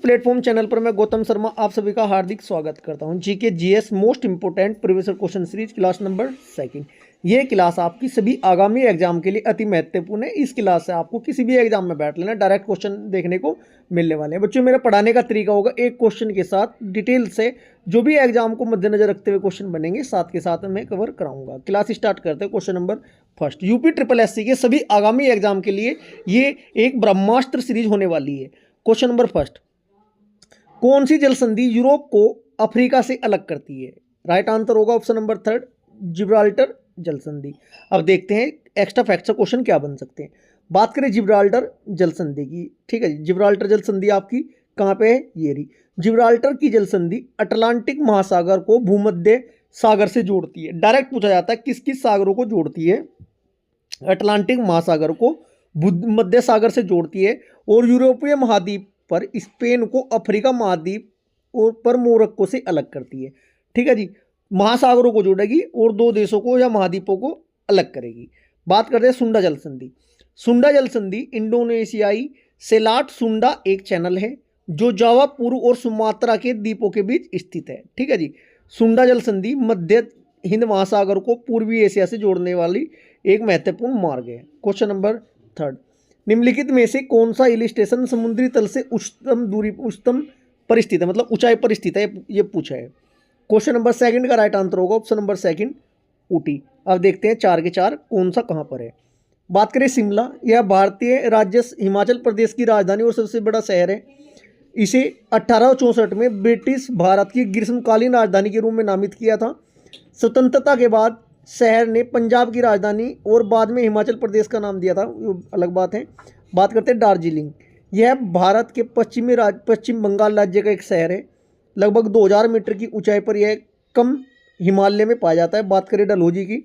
Platform channel पर मैं गौतम शर्मा आप सभी का हार्दिक स्वागत करता हूं। GK GS most important previous question series class number 2। ये क्लास आपकी सभी आगामी एग्जाम के लिए अति महत्वपूर्ण है। इस क्लास से आपको किसी भी एग्जाम में बैठ लेना, डायरेक्ट क्वेश्चन देखने को मिलने वाले हैं। बच्चों, मेरा पढ़ाने का तरीका होगा एक क्वेश्चन के साथ डिटेल से जो भी एग्जाम को मद्देनजर रखते हुए क्वेश्चन बनेंगे साथ के साथ मैं कवर कराऊंगा। क्लास स्टार्ट करते हैं। Question number first, UP triple SC के सभी आगामी एग्जाम के लिए ये एक ब्रह्मास्त्र सीरीज होने वाली है। क्वेश्चन नंबर फर्स्ट, कौन सी जल संधि यूरोप को अफ्रीका से अलग करती है? राइट आंसर होगा ऑप्शन नंबर थर्ड, जिब्राल्टर जल संधि। अब देखते हैं एक्स्ट्रा फैक्ट्स क्वेश्चन क्या बन सकते हैं। बात करें जिब्राल्टर जल संधि की, ठीक है जी। जिब्राल्टर जल संधि आपकी कहाँ पे है? ये रही। जिब्राल्टर की जल संधि अटलांटिक महासागर को भूमध्य सागर से जोड़ती है। डायरेक्ट पूछा जाता है किस किस सागरों को जोड़ती है? अटलांटिक महासागर को भूमध्य सागर से जोड़ती है और यूरोपीय महाद्वीप पर स्पेन को अफ्रीका महाद्वीप और पर मोरक्को से अलग करती है। ठीक है जी, महासागरों को जोड़ेगी और दो देशों को या महाद्वीपों को अलग करेगी। बात करते हैं सुंडा जल संधि। सुंडा जल संधि इंडोनेशियाई सेलाट सुंडा एक चैनल है जो जावा पूर्व और सुमात्रा के द्वीपों के बीच स्थित है। ठीक है जी, सुंडा जल संधि मध्य हिंद महासागर को पूर्वी एशिया से जोड़ने वाली एक महत्वपूर्ण मार्ग है। क्वेश्चन नंबर थर्ड, निम्नलिखित में से कौन सा हिल स्टेशन समुद्री तल से उच्चतम पर स्थित है, मतलब ऊंचाई पर स्थित है, ये पूछा है। क्वेश्चन नंबर सेकंड का राइट आंसर होगा ऑप्शन नंबर सेकंड, ऊटी। अब देखते हैं चार के चार कौन सा कहां पर है। बात करें शिमला, यह भारतीय राज्य हिमाचल प्रदेश की राजधानी और सबसे बड़ा शहर है। इसे 1864 में ब्रिटिश भारत की ग्रीष्मकालीन राजधानी के रूप में नामित किया था। स्वतंत्रता के बाद शहर ने पंजाब की राजधानी और बाद में हिमाचल प्रदेश का नाम दिया था, वो अलग बात है। बात करते हैं दार्जिलिंग, यह भारत के पश्चिम बंगाल राज्य का एक शहर है। लगभग 2000 मीटर की ऊंचाई पर यह कम हिमालय में पाया जाता है। बात करें डलहौजी की,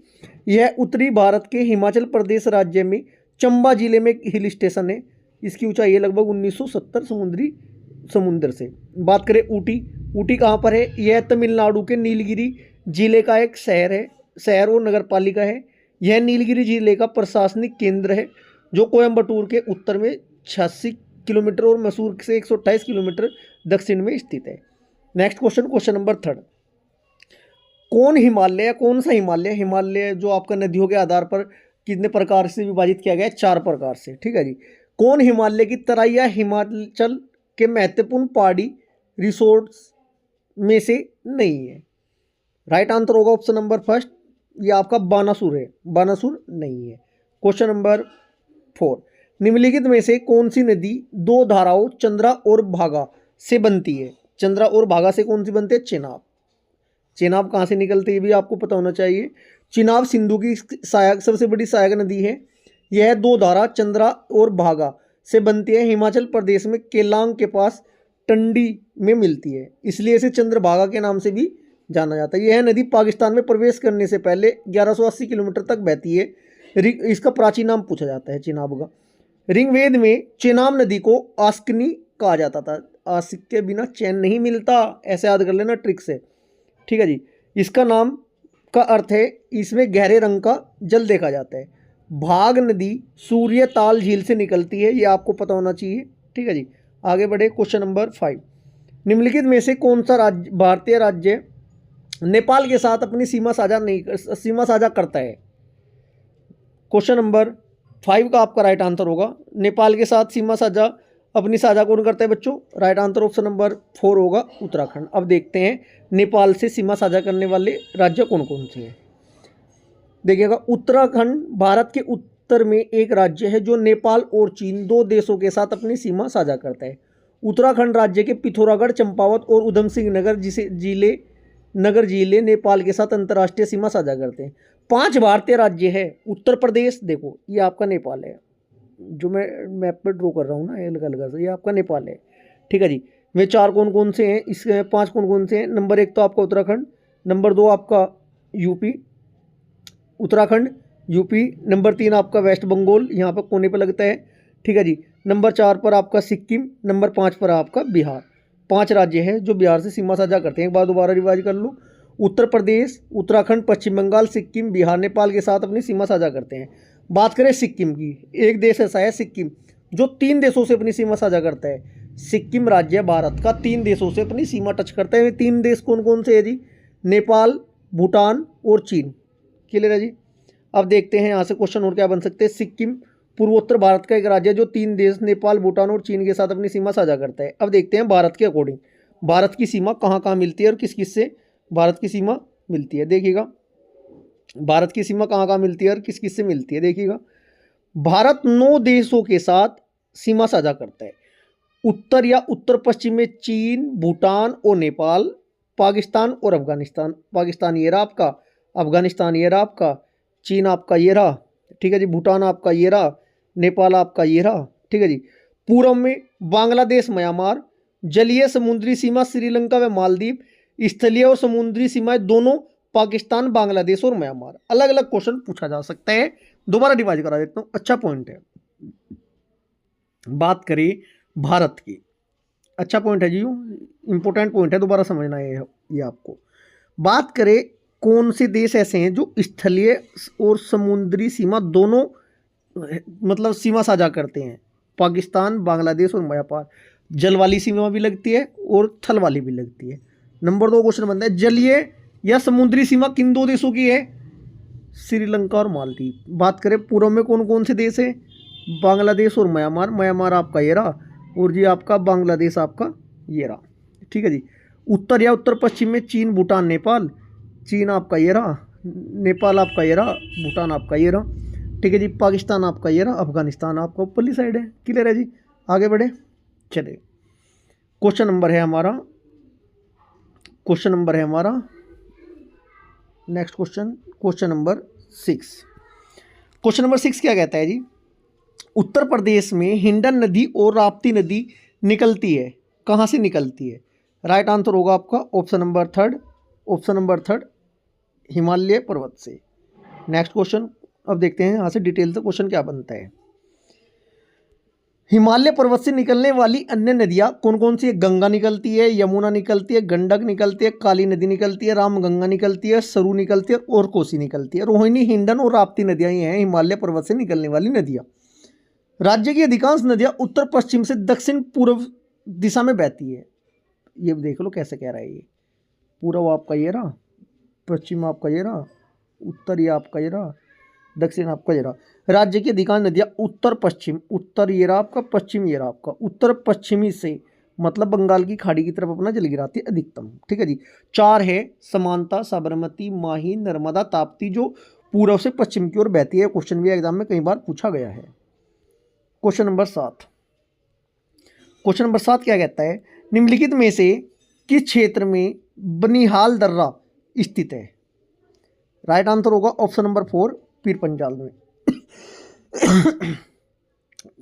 यह उत्तरी भारत के हिमाचल प्रदेश राज्य में चंबा जिले में एक हिल स्टेशन है। इसकी ऊंचाई है लगभग 1970 समुद्र से। बात करें ऊटी, ऊटी कहाँ पर है? यह तमिलनाडु के नीलगिरी जिले का एक शहर और नगर पालिका है। यह नीलगिरी जिले का प्रशासनिक केंद्र है जो कोयम्बटूर के उत्तर में 86 किलोमीटर और मैसूर से 128 किलोमीटर दक्षिण में स्थित है। Next question, question number third, कौन सा हिमालय जो आपका नदियों के आधार पर कितने प्रकार से विभाजित किया गया है? 4 प्रकार से। ठीक है जी, कौन हिमालय की तराई या हिमाचल के महत्वपूर्ण पहाड़ी रिसोर्ट्स में से नहीं है? राइट आंसर होगा ऑप्शन नंबर फर्स्ट, ये आपका बानासुर है। बानासुर नहीं है। क्वेश्चन नंबर 4, निम्नलिखित में से कौन सी नदी दो धाराओं चंद्रा और भागा से बनती है? चंद्रा और भागा से कौन सी बनती है? चेनाब। चेनाब कहाँ से निकलती है भी आपको पता होना चाहिए। चिनाब सिंधु की सहायक सबसे बड़ी सहायक नदी है। यह दो धारा चंद्रा और भागा से बनती है। हिमाचल प्रदेश में केलांग के पास टंडी में मिलती है, इसलिए इसे चंद्रभागा के नाम से भी जाना जाता है। यह नदी पाकिस्तान में प्रवेश करने से पहले 1180 किलोमीटर तक बहती है। इसका प्राचीन नाम पूछा जाता है चेनाब का। ऋग्वेद में चेनाब नदी को आस्कनी कहा जाता था। आस्क के बिना चैन नहीं मिलता, ऐसे याद कर लेना ट्रिक से। ठीक है जी, इसका नाम का अर्थ है इसमें गहरे रंग का जल देखा जाता है। भाग नदी सूर्य ताल झील से निकलती है, ये आपको पता होना चाहिए। ठीक है जी, आगे बढ़े। क्वेश्चन नंबर 5, निम्नलिखित में से कौन सा भारतीय राज्य नेपाल के साथ अपनी सीमा साझा करता है? क्वेश्चन नंबर 5 का आपका राइट आंसर होगा नेपाल के साथ सीमा साझा कौन करता है बच्चों? राइट आंसर ऑप्शन नंबर 4 होगा, उत्तराखंड। अब देखते हैं नेपाल से सीमा साझा करने वाले राज्य कौन कौन से हैं। देखिएगा, उत्तराखंड भारत के उत्तर में एक राज्य है जो नेपाल और चीन दो देशों के साथ अपनी सीमा साझा करता है। उत्तराखंड राज्य के पिथौरागढ़, चंपावत और उधम सिंह नगर जिले नेपाल के साथ अंतर्राष्ट्रीय सीमा साझा करते हैं। 5 भारतीय राज्य है। उत्तर प्रदेश, देखो ये आपका नेपाल है, जो मैं मैप पर ड्रॉ कर रहा हूँ ना अलग अलग से, ये आपका नेपाल है। ठीक है जी, वे 4 कौन कौन से हैं? इसके 5 कौन कौन से हैं? नंबर 1 तो आपका उत्तराखंड, नंबर 2 आपका यूपी, उत्तराखंड यूपी, नंबर 3 आपका वेस्ट बंगाल, यहाँ पर कोने पर लगता है। ठीक है जी, नंबर 4 पर आपका सिक्किम, नंबर 5 पर आपका बिहार। 5 राज्य हैं जो बिहार से सीमा साझा करते हैं। एक बार दोबारा रिवाइज कर लो, उत्तर प्रदेश, उत्तराखंड, पश्चिम बंगाल, सिक्किम, बिहार नेपाल के साथ अपनी सीमा साझा करते हैं। बात करें सिक्किम की, एक देश ऐसा है सिक्किम जो 3 देशों से अपनी सीमा साझा करता है। सिक्किम राज्य भारत का 3 देशों से अपनी सीमा टच करते हैं। 3 देश कौन कौन से है जी? नेपाल, भूटान और चीन। क्लियर है जी। अब देखते हैं यहाँ से क्वेश्चन और क्या बन सकते हैं। सिक्किम पूर्वोत्तर भारत का एक राज्य है जो 3 देश नेपाल, भूटान और चीन के साथ अपनी सीमा साझा करता है। अब देखते हैं भारत के अकॉर्डिंग भारत की सीमा कहाँ कहाँ मिलती है और किस किस से भारत की सीमा मिलती है। देखिएगा भारत की सीमा कहाँ कहाँ मिलती है और किस किस से मिलती है। देखिएगा भारत 9 देशों के साथ सीमा साझा करता है। उत्तर या उत्तर पश्चिम में चीन, भूटान और नेपाल, पाकिस्तान और अफगानिस्तान। पाकिस्तान ये रहा आपका, अफगानिस्तान ये रहा आपका, चीन आपका ये रहा, ठीक है जी, भूटान आपका ये रहा, नेपाल आपका ये रहा, ठीक है जी। पूर्व में बांग्लादेश, म्यांमार, जलीय समुद्री सीमा श्रीलंका व मालदीव, स्थलीय और समुद्री सीमाएं दोनों पाकिस्तान, बांग्लादेश और म्यांमार। अलग अलग क्वेश्चन पूछा जा सकता है। दोबारा डिवाइड करा देता हूँ, अच्छा पॉइंट है। बात करें भारत की, अच्छा पॉइंट है जी, इंपॉर्टेंट पॉइंट है, दोबारा समझना है ये आपको। बात करें कौन से देश ऐसे हैं जो स्थलीय और समुद्री सीमा दोनों मतलब सीमा साझा करते हैं। पाकिस्तान, बांग्लादेश और म्यांमार। जल वाली सीमा भी लगती है और थल वाली भी लगती है। नंबर 2 क्वेश्चन बनता है, जलीय या समुद्री सीमा किन 2 देशों की है? श्रीलंका और मालदीव। बात करें पूर्व में कौन कौन से देश है? बांग्लादेश और म्यांमार। म्यांमार आपका ये रहा और जी आपका बांग्लादेश आपका ये रहा, ठीक है जी। उत्तर या उत्तर पश्चिम में चीन, भूटान, नेपाल। चीन आपका ये रहा, नेपाल आपका ये रहा, भूटान आपका ये रहा, ठीक है जी। पाकिस्तान आपका ये रहा, अफगानिस्तान आपका ऊपरली साइड है। क्लियर है जी। आगे बढ़े, चले। क्वेश्चन नंबर है हमारा next question number 6। Question number 6 क्या कहता है जी? उत्तर प्रदेश में हिंडन नदी और राप्ती नदी निकलती है। कहाँ से निकलती है? राइट आंसर होगा आपका ऑप्शन नंबर थर्ड हिमालय पर्वत से। नेक्स्ट क्वेश्चन अब देखते हैं यहाँ से डिटेल से क्वेश्चन क्या बनता है। हिमालय पर्वत से निकलने वाली अन्य नदियाँ कौन कौन सी है? गंगा निकलती है, यमुना निकलती है, गंडक निकलती है, काली नदी निकलती है, रामगंगा निकलती है, सरयू निकलती है और कोसी निकलती है। रोहिणी, हिंडन और राप्ती नदियाँ ही हैं हिमालय पर्वत से निकलने वाली नदियाँ। राज्य की अधिकांश नदियाँ उत्तर पश्चिम से दक्षिण पूर्व दिशा में बहती है। ये देख लो कैसे कह रहा है ये। पूर्व आपका ये रहा, पश्चिम आपका ये रहा, उत्तर ये आपका ये रहा, दक्षिण आपका ये रहा। राज्य की अधिकांश नदियाँ उत्तर पश्चिम, उत्तर ये रहा आपका, पश्चिम ये रहा आपका, उत्तर पश्चिमी से मतलब बंगाल की खाड़ी की तरफ अपना जल गिराती है अधिकतम, ठीक है जी। 4 है समानता, साबरमती, माही, नर्मदा, ताप्ती, जो पूर्व से पश्चिम की ओर बहती है। क्वेश्चन भी एग्जाम में कई बार पूछा गया है। क्वेश्चन नंबर 7 क्या कहता है? निम्नलिखित में से किस क्षेत्र में बनिहाल दर्रा स्थित है? राइट आंसर होगा ऑप्शन नंबर 4 पीर पंजाल में।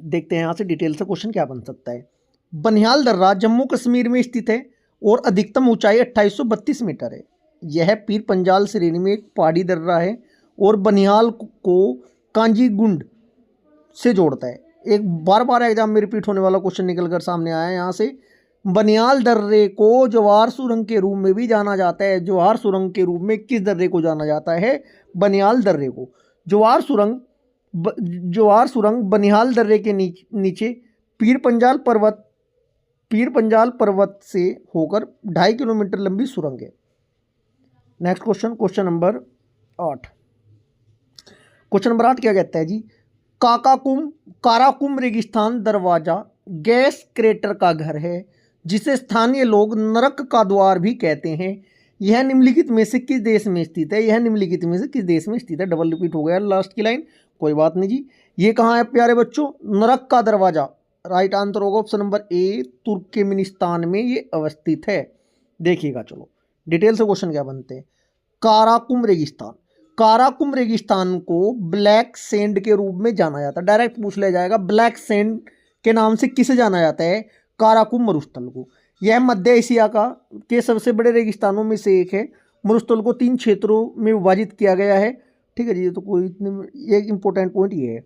देखते हैं यहाँ से डिटेल से क्वेश्चन क्या बन सकता है। बनिहाल दर्रा जम्मू कश्मीर में स्थित है और अधिकतम ऊंचाई 2832 मीटर है। यह पीर पंजाल श्रेणी में एक पहाड़ी दर्रा है और बनिहाल को कांजीगुंड से जोड़ता है। एक बार एग्जाम में रिपीट होने वाला क्वेश्चन निकल कर सामने आया है यहाँ से। बनिहाल दर्रे को जवाहर सुरंग के रूप में भी जाना जाता है। जवाहर सुरंग के रूप में किस दर्रे को जाना जाता है? बनिहाल दर्रे को। जवाहर सुरंग बनिहाल दर्रे के नीचे पीर पंजाल पर्वत से होकर 2.5 किलोमीटर लंबी सुरंग है। Next question number 8। Question number 8 क्या कहता है जी? काराकुम रेगिस्तान दरवाजा गैस क्रेटर का घर है जिसे स्थानीय लोग नरक का द्वार भी कहते हैं। यह निम्नलिखित में से किस देश में स्थित है? डबल रिपीट हो गया लास्ट की लाइन, कोई बात नहीं जी। ये कहाँ है प्यारे बच्चों? नरक का दरवाजा। राइट आंसर होगा ऑप्शन नंबर ए तुर्कमेनिस्तान में ये अवस्थित है। देखिएगा चलो डिटेल से क्वेश्चन क्या बनते हैं। काराकुम रेगिस्तान को ब्लैक सैंड के रूप में जाना जाता है। डायरेक्ट पूछ लिया जाएगा ब्लैक सैंड के नाम से किसे जाना जाता है? काराकुम मरुस्थल को। यह मध्य एशिया के सबसे बड़े रेगिस्तानों में से एक है। मरुस्थल को 3 क्षेत्रों में विभाजित किया गया है, ठीक है जी। तो कोई इतने एक इंपॉर्टेंट पॉइंट ये है,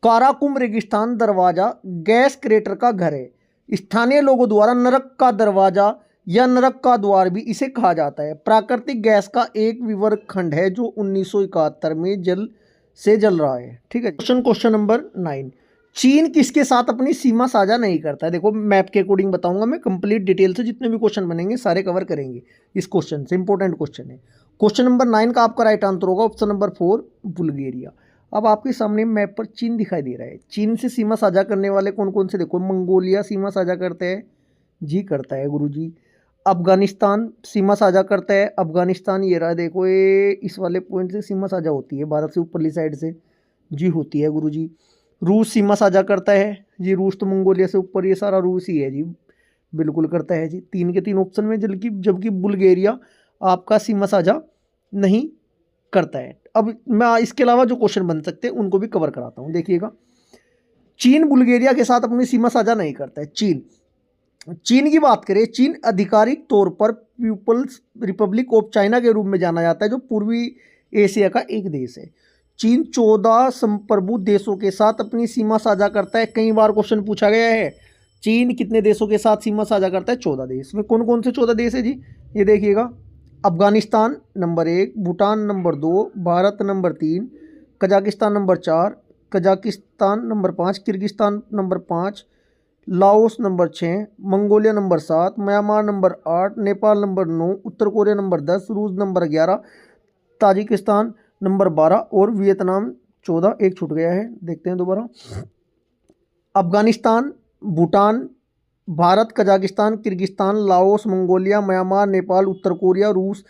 काराकुम रेगिस्तान दरवाजा गैस क्रेटर का घर है। स्थानीय लोगों द्वारा नरक का दरवाजा या नरक का द्वार भी इसे कहा जाता है। प्राकृतिक गैस का एक विवर्त खंड है जो 1971 में जल रहा है, ठीक है। Question number 9। चीन किसके साथ अपनी सीमा साझा नहीं करता है? देखो मैप के अकॉर्डिंग बताऊंगा मैं, कंप्लीट डिटेल से जितने भी क्वेश्चन बनेंगे सारे कवर करेंगे इस क्वेश्चन से। इंपॉर्टेंट क्वेश्चन है। क्वेश्चन नंबर 9 का आपका राइट आंसर होगा ऑप्शन नंबर 4 बुल्गारिया। अब आपके सामने मैप पर चीन दिखाई दे रहा है। चीन से सीमा साझा करने वाले कौन कौन से? देखो मंगोलिया सीमा साझा करते हैं, जी करता है गुरुजी। अफगानिस्तान सीमा साझा करता है, अफगानिस्तान ये रहा, देखो ये इस वाले पॉइंट से सीमा साझा होती है भारत से ऊपरली साइड से, जी होती है गुरुजी। रूस सीमा साझा करता है जी, रूस तो मंगोलिया से ऊपर, ये सारा रूस ही है जी, बिल्कुल करता है जी। 3 के 3 ऑप्शन में, जबकि बुल्गारिया आपका सीमा साझा नहीं करता है। अब मैं इसके अलावा जो क्वेश्चन बन सकते हैं उनको भी कवर कराता हूँ, देखिएगा। चीन बुल्गारिया के साथ अपनी सीमा साझा नहीं करता है। चीन की बात करें, चीन आधिकारिक तौर पर पीपल्स रिपब्लिक ऑफ चाइना के रूप में जाना जाता है, जो पूर्वी एशिया का एक देश है। चीन 14 संप्रभु देशों के साथ अपनी सीमा साझा करता है। कई बार क्वेश्चन पूछा गया है, चीन कितने देशों के साथ सीमा साझा करता है? 14 देश। में कौन कौन से 14 देश है जी? ये देखिएगा, Afghanistan number 1, Bhutan number 2, Bharat number 3, Kazakhstan number 4, Kazakhstan number 5, Kyrgyzstan number 5, Laos number 6, Mongolia number 7, Myanmar number 8, Nepal number 9, उत्तर कोरिया नंबर 10, रूस नंबर 11, ताजिकिस्तान नंबर 12 और वियतनाम 14। एक छूट गया है, देखते हैं दोबारा। Afghanistan, Bhutan, Bharat, Kazakhstan, Kyrgyzstan, Laos, Mongolia, Myanmar, Nepal, उत्तर कोरिया, रूस,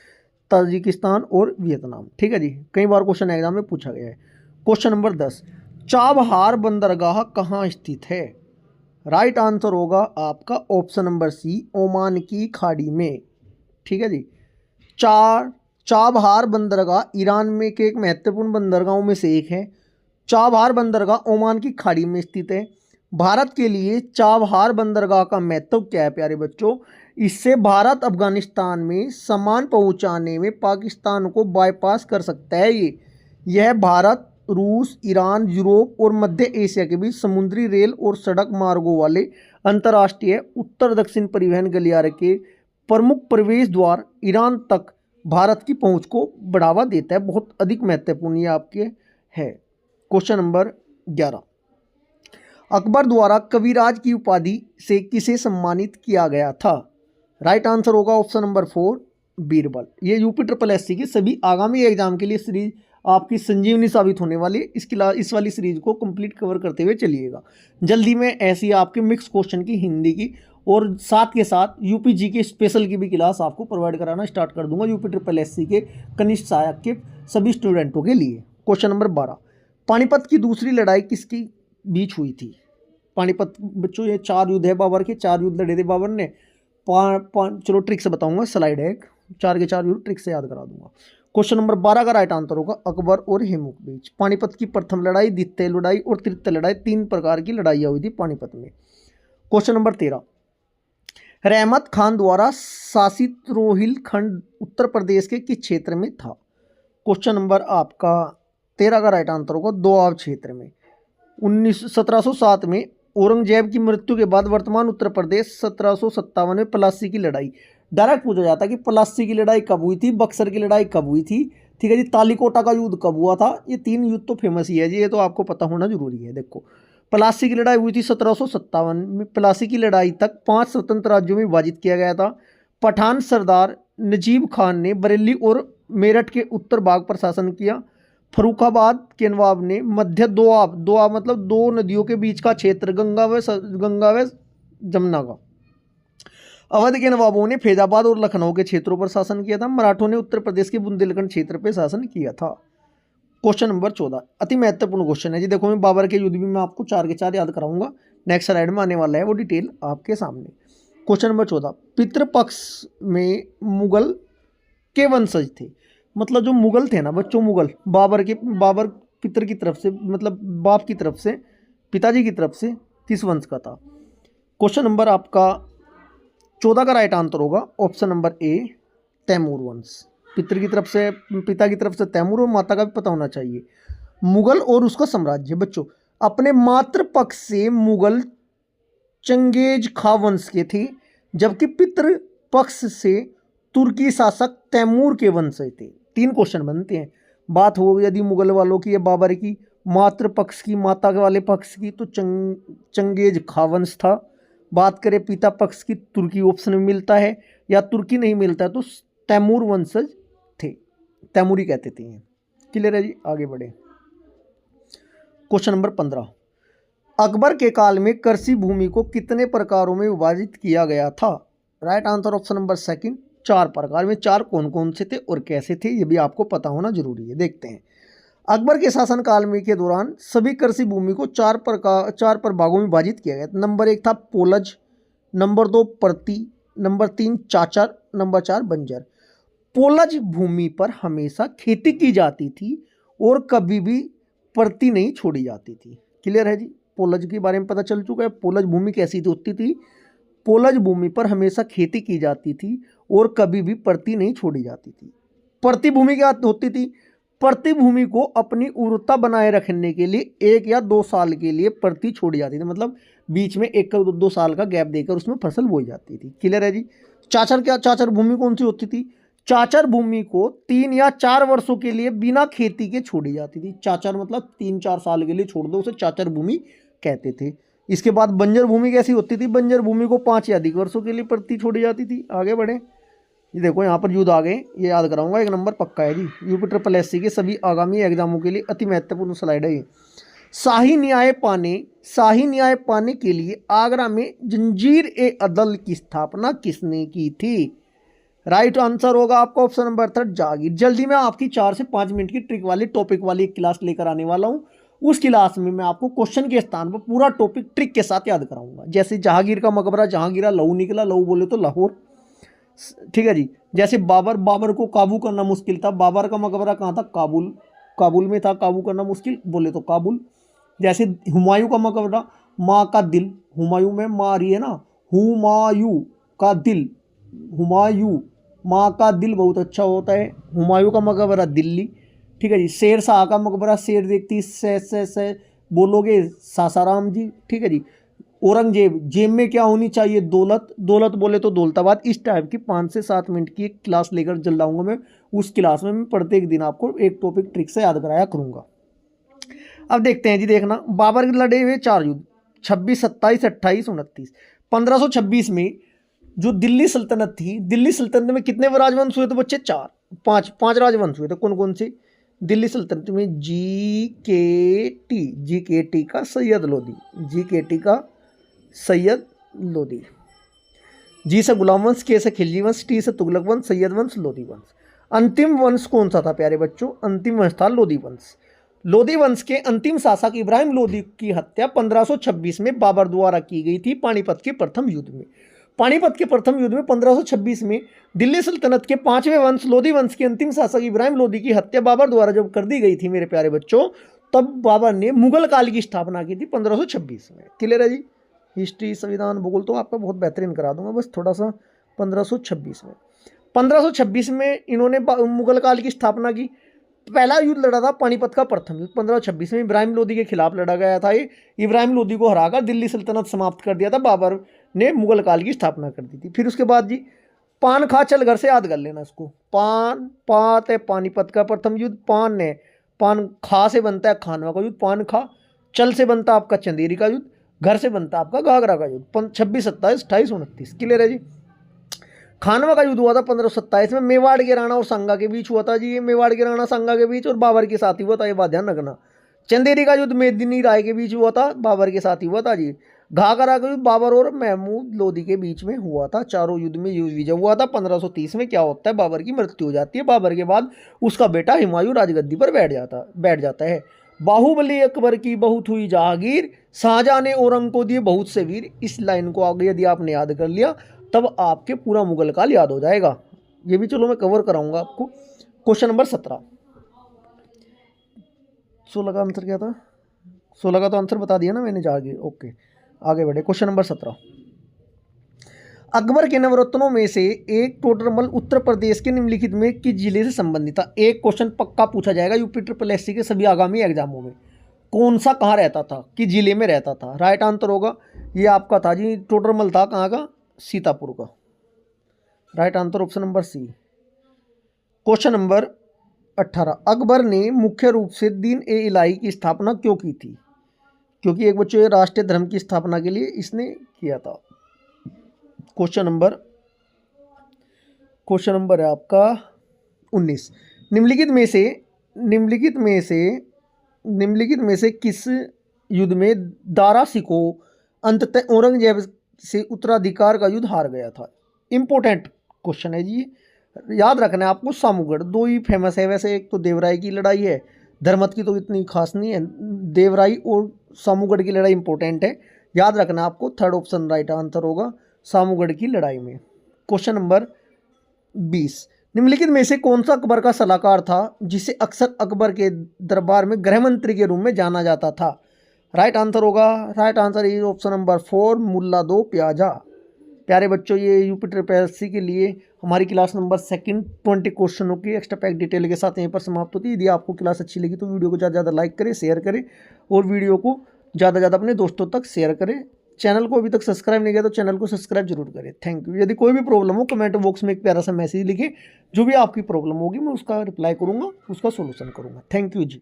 ताजिकिस्तान और वियतनाम। ठीक है जी, कई बार क्वेश्चन एग्जाम में पूछा गया है। क्वेश्चन नंबर 10, चाबहार बंदरगाह कहाँ स्थित है? राइट आंसर होगा आपका ऑप्शन नंबर सी, ओमान की खाड़ी में। ठीक है जी। चाबहार बंदरगाह ईरान में के एक महत्वपूर्ण बंदरगाहों में से एक है। चाबहार बंदरगाह ओमान की खाड़ी में स्थित है। भारत के लिए चाबहार बंदरगाह का महत्व क्या है प्यारे बच्चों? इससे भारत अफगानिस्तान में सामान पहुंचाने में पाकिस्तान को बाईपास कर सकता है। यह भारत, रूस, ईरान, यूरोप और मध्य एशिया के बीच समुद्री, रेल और सड़क मार्गों वाले अंतर्राष्ट्रीय उत्तर दक्षिण परिवहन गलियारे के प्रमुख प्रवेश द्वार ईरान तक भारत की पहुंच को बढ़ावा देता है। बहुत अधिक महत्वपूर्ण ये आपके है। क्वेश्चन नंबर 11, अकबर द्वारा कविराज की उपाधि से किसे सम्मानित किया गया था? राइट आंसर होगा ऑप्शन नंबर 4 बीरबल। ये यूपी ट्रिपल एससी की सभी आगामी एग्जाम के लिए सीरीज आपकी संजीवनी साबित होने वाली है। इस वाली सीरीज को कंप्लीट कवर करते हुए चलिएगा। जल्दी में ऐसी आपके मिक्स क्वेश्चन की, हिंदी की और साथ के साथ यूपी जी के स्पेशल की भी क्लास आपको प्रोवाइड कराना स्टार्ट कर दूंगा यूपी ट्रिपल एससी के कनिष्ठ सहायक के सभी स्टूडेंटों के लिए। क्वेश्चन नंबर 12, पानीपत की दूसरी लड़ाई किसकी बीच हुई थी? पानीपत बच्चों ये 4 युद्ध है बाबर के, 4 युद्ध लड़े थे बाबर ने। चलो ट्रिक से बताऊंगा, स्लाइड है 4 के 4 युद्ध ट्रिक से याद करा दूंगा। क्वेश्चन नंबर 12 का राइट आंसर होगा अकबर और हेमू के बीच। पानीपत की प्रथम लड़ाई, द्वितीय लड़ाई और तृतीय लड़ाई, 3 प्रकार की लड़ाइयाँ हुई थी पानीपत में। क्वेश्चन नंबर 13, रहमत खान द्वारा शासित रोहिलखंड उत्तर प्रदेश के किस क्षेत्र में था? क्वेश्चन नंबर आपका 13 का राइट आंसर होगा दोआब क्षेत्र में। 1707 में औरंगजेब की मृत्यु के बाद वर्तमान उत्तर प्रदेश, 1757 में प्लासी की लड़ाई। डायरेक्ट पूछा जाता है कि प्लासी की लड़ाई कब हुई थी, बक्सर की लड़ाई कब हुई थी, ठीक है जी, तालीकोटा का युद्ध कब हुआ था। ये 3 युद्ध तो फेमस ही है जी, ये तो आपको पता होना जरूरी है। देखो प्लासी की लड़ाई हुई थी 1757 में। प्लासी की लड़ाई तक 5 स्वतंत्र राज्यों में विभाजित किया गया था। पठान सरदार नजीब खान ने बरेली और मेरठ के उत्तर भाग पर शासन किया। फरुखाबाद के नवाब ने मध्य दोआब मतलब 2 नदियों के बीच का क्षेत्र, गंगा व जमुना का। अवध के नवाबों ने फैजाबाद और लखनऊ के क्षेत्रों पर शासन किया था। मराठों ने उत्तर प्रदेश के बुंदेलखंड क्षेत्र पर शासन किया था। क्वेश्चन नंबर 14 अति महत्वपूर्ण क्वेश्चन है जी। देखो मैं बाबर के युद्ध भी मैं आपको 4 के 4 याद कराऊंगा, नेक्स्ट स्लाइड में आने वाला है वो डिटेल आपके सामने। क्वेश्चन नंबर 14, पितृपक्ष में मुगल के वंशज थे, मतलब जो मुगल थे ना बच्चों, मुगल बाबर पितर की तरफ से, मतलब बाप की तरफ से, पिताजी की तरफ से किस वंश का था? क्वेश्चन नंबर आपका 14 का राइट आंसर होगा ऑप्शन नंबर ए तैमूर वंश। पितर की तरफ से, पिता की तरफ से तैमूर और माता का भी पता होना चाहिए। मुगल और उसका साम्राज्य बच्चों, अपने मातृ पक्ष से मुगल चंगेज खा वंश के थे, जबकि पितृ पक्ष से तुर्की शासक तैमूर के वंश थे। 3 क्वेश्चन बनते हैं। बात हो यदि मुगल वालों की या बाबर की, मातृ पक्ष की, माता के वाले पक्ष की, तो चंगेज खा वंश था। बात करें पिता पक्ष की, तुर्की ऑप्शन में मिलता है, या तुर्की नहीं मिलता है तो तैमूर वंशज थे, तैमूरी कहते थे। क्लियर है जी, आगे बढ़े। क्वेश्चन नंबर 15, अकबर के काल में कृषि भूमि को कितने प्रकारों में विभाजित किया गया था? Right answer option number second, 4 प्रकार में। 4 कौन कौन से थे और कैसे थे, ये भी आपको पता होना जरूरी है। देखते हैं। अकबर के शासनकाल में के दौरान सभी कृषि भूमि को 4 प्रभागों में विभाजित किया गया। नंबर 1 था पोलज, नंबर 2 परती, नंबर 3 चाचर, नंबर 4 बंजर। पोलज भूमि पर हमेशा खेती की जाती थी और कभी भी परती नहीं छोड़ी जाती थी। क्लियर है जी, पोलज के बारे में पता चल चुका है। पोलज भूमि कैसी होती थी? पोलज भूमि पर हमेशा खेती की जाती थी और कभी भी परती नहीं छोड़ी जाती थी। परती भूमि क्या होती थी? परती भूमि को अपनी उर्वरता बनाए रखने के लिए 1 या 2 साल के लिए परती छोड़ी जाती थी, मतलब बीच में 1 या 2 साल का गैप देकर उसमें फसल बोई जाती थी। क्लियर है जी। चाचर क्या, चाचर भूमि कौन सी होती थी? चाचर भूमि को 3 या 4 वर्षों के लिए बिना खेती के छोड़ी जाती थी। चाचर मतलब 3-4 साल के लिए छोड़ दो, उसे चाचर भूमि कहते थे। इसके बाद बंजर भूमि कैसी होती थी? बंजर भूमि को 5 या अधिक वर्षों के लिए परती छोड़ी जाती थी। आगे बढ़े। ये देखो यहाँ पर युद्ध आ गए, ये याद कराऊंगा, 1 नंबर पक्का है जी। यूपी ट्रिपल एससी के सभी आगामी एग्जामों के लिए अति महत्वपूर्ण स्लाइड है ये। शाही न्याय पाने के लिए आगरा में जंजीर ए अदल की स्थापना किसने की थी? राइट आंसर होगा आपका ऑप्शन नंबर 3 जहांगीर। जल्दी मैं आपकी 4 से 5 मिनट की ट्रिक वाली टॉपिक वाली एक क्लास लेकर आने वाला हूँ। उस क्लास में मैं आपको क्वेश्चन के स्थान पर पूरा टॉपिक ट्रिक के साथ याद कराऊंगा। जैसे जहांगीर का मकबरा, जहांगीरा लहू निकला, लहू बोले तो लाहौर। ठीक है जी। जैसे बाबर को काबू करना मुश्किल था, बाबर का मकबरा कहाँ था? काबुल में था, काबू करना मुश्किल बोले तो काबुल। जैसे हुमायूं का मकबरा, माँ का दिल, हुमायूं में माँ आ रही है ना, हुमायूं का दिल, हुमायूं माँ का दिल बहुत अच्छा होता है। हुमायूं का मकबरा दिल्ली। ठीक है जी। शेर शाह का मकबरा, शेर देखती से बोलोगे सासाराम जी। ठीक है जी। औरंगजेब, जेब में क्या होनी चाहिए? दौलत, दौलत बोले तो दौलताबाद। इस टाइप की 5 से 7 मिनट की एक क्लास लेकर चल जाऊंगा मैं। उस क्लास में मैं प्रत्येक दिन आपको एक टॉपिक ट्रिक से याद कराया करूंगा। अब देखते हैं जी, देखना। बाबर के लड़े हुए 4 युद्ध, 26, 27, 28, 29। 1526 में जो दिल्ली सल्तनत थी, दिल्ली सल्तनत में कितने राजवंश हुए थे बच्चे? 4, 5 राजवंश हुए थे। कौन कौन से? दिल्ली सल्तनत में जीकेटी का सैयद लोदी, जीकेटी का सैयद लोदी। जी से गुलाम वंश, के से खिलजी वंश, टी से तुगलक वंश, सैयद वंश, लोदी वंश। अंतिम वंश कौन सा था प्यारे बच्चों? अंतिम वंश था लोदी वंश। लोदी वंश के अंतिम शासक इब्राहिम लोदी की हत्या 1526 में बाबर द्वारा की गई थी पानीपत के प्रथम युद्ध में। पानीपत के प्रथम युद्ध में 1526 में दिल्ली सल्तनत के 5वें वंश लोदी वंश के अंतिम शासक इब्राहिम लोदी की हत्या बाबर द्वारा जब कर दी गई थी मेरे प्यारे बच्चों, तब बाबर ने मुगल काल की स्थापना की थी 1526 में। क्लियर है जी। हिस्ट्री, संविधान, भूगोल तो आपका बहुत बेहतरीन करा दूंगा, बस थोड़ा सा 1526 में। 1526 में इन्होंने मुगल काल की स्थापना की। पहला युद्ध लड़ा था पानीपत का प्रथम युद्ध 1526 में इब्राहिम लोदी के खिलाफ लड़ा गया था। ये इब्राहिम लोदी को हराकर दिल्ली सल्तनत समाप्त कर दिया था। बाबर ने मुगल काल की स्थापना कर दी थी। फिर उसके बाद जी पान खा चल घर से याद कर लेना इसको। पात है पानीपत का प्रथम युद्ध, पान खा से बनता है खानवा का युद्ध, पान खा। चल से बनता है आपका चंदेरी का युद्ध, घर से बनता है आपका घाघरा का युद्ध। 26, 27, 28, 29। क्लियर है जी। खानवा का युद्ध हुआ था 1527 में, मेवाड़ के राणा और सांगा के बीच हुआ था जी। ये मेवाड़ के राणा सांगा के बीच और बाबर के साथ ही हुआ था, ये बात ध्यान रखना। चंदेरी का युद्ध मेदिनी राय के बीच हुआ था, बाबर के साथ ही हुआ था जी। घाघरा का युद्ध बाबर और महमूद लोदी के बीच में हुआ था। चारों युद्ध में विजय हुआ था। 1530 में क्या होता है? बाबर की मृत्यु हो जाती है। बाबर के बाद उसका बेटा हुमायूं राजगद्दी पर बैठ जाता है। बाहुबली अकबर की बहुत हुई जहांगीर, शाहजहां ने औरंग को दिए बहुत से वीर। इस लाइन को आगे यदि आपने याद कर लिया तब आपके पूरा मुगल काल याद हो जाएगा। ये भी चलो मैं कवर कराऊंगा आपको। Question number 17। 16 का आंसर क्या था? 16 का तो आंसर बता दिया ना मैंने जहांगीर। ओके, आगे बढ़े। Question number 17। अकबर के नवरत्नों में से एक टोडरमल उत्तर प्रदेश के निम्नलिखित में किस जिले से संबंधित था? एक क्वेश्चन पक्का पूछा जाएगा यूपी ट्रिपल एससी के सभी आगामी एग्जामों में। कौन सा कहाँ रहता था, किस जिले में रहता था? राइट आंसर होगा ये आपका था जी, टोडरमल था कहाँ का? सीतापुर का। Right answer option number C. Question number 18 Akbar ने मुख्य रूप से दीन ए इलाही की स्थापना क्यों की थी? क्योंकि एक बच्चों ये राष्ट्रीय धर्म की स्थापना के लिए इसने किया था। क्वेश्चन नंबर है आपका 19। निम्नलिखित में से किस युद्ध में दारा शिकोह अंततः औरंगजेब से उत्तराधिकार का युद्ध हार गया था? इंपॉर्टेंट क्वेश्चन है जी, याद रखना है आपको। सामूगढ़ दो ही फेमस है वैसे, एक तो देवराय की लड़ाई है, धर्मत की तो इतनी खास नहीं है। देवराई और सामूगढ़ की लड़ाई इंपॉर्टेंट है, याद रखना आपको। थर्ड ऑप्शन राइट आंसर होगा सामूगढ़ की लड़ाई में। Question number 20। निम्नलिखित में से कौन सा अकबर का सलाहकार था जिसे अक्सर अकबर के दरबार में गृह मंत्री के रूप में जाना जाता था? राइट आंसर होगा, right answer is option number 4 मुल्ला दो प्याजा। प्यारे बच्चों, ये यूपी ट्रिपल के लिए हमारी क्लास नंबर 2 20 क्वेश्चनों की एक्स्ट्रा पैक डिटेल के साथ यहीं पर समाप्त होती है। यदि आपको क्लास अच्छी लगी तो वीडियो को ज़्यादा ज़्यादा लाइक करें, शेयर करें और वीडियो को ज़्यादा ज़्यादा अपने दोस्तों तक शेयर करें। चैनल को अभी तक सब्सक्राइब नहीं किया तो चैनल को सब्सक्राइब जरूर करें। Thank you. यदि कोई भी प्रॉब्लम हो कमेंट बॉक्स में एक प्यारा सा मैसेज लिखें, जो भी आपकी प्रॉब्लम होगी मैं उसका रिप्लाई करूँगा, उसका सोल्यूशन करूँगा। Thank you ji.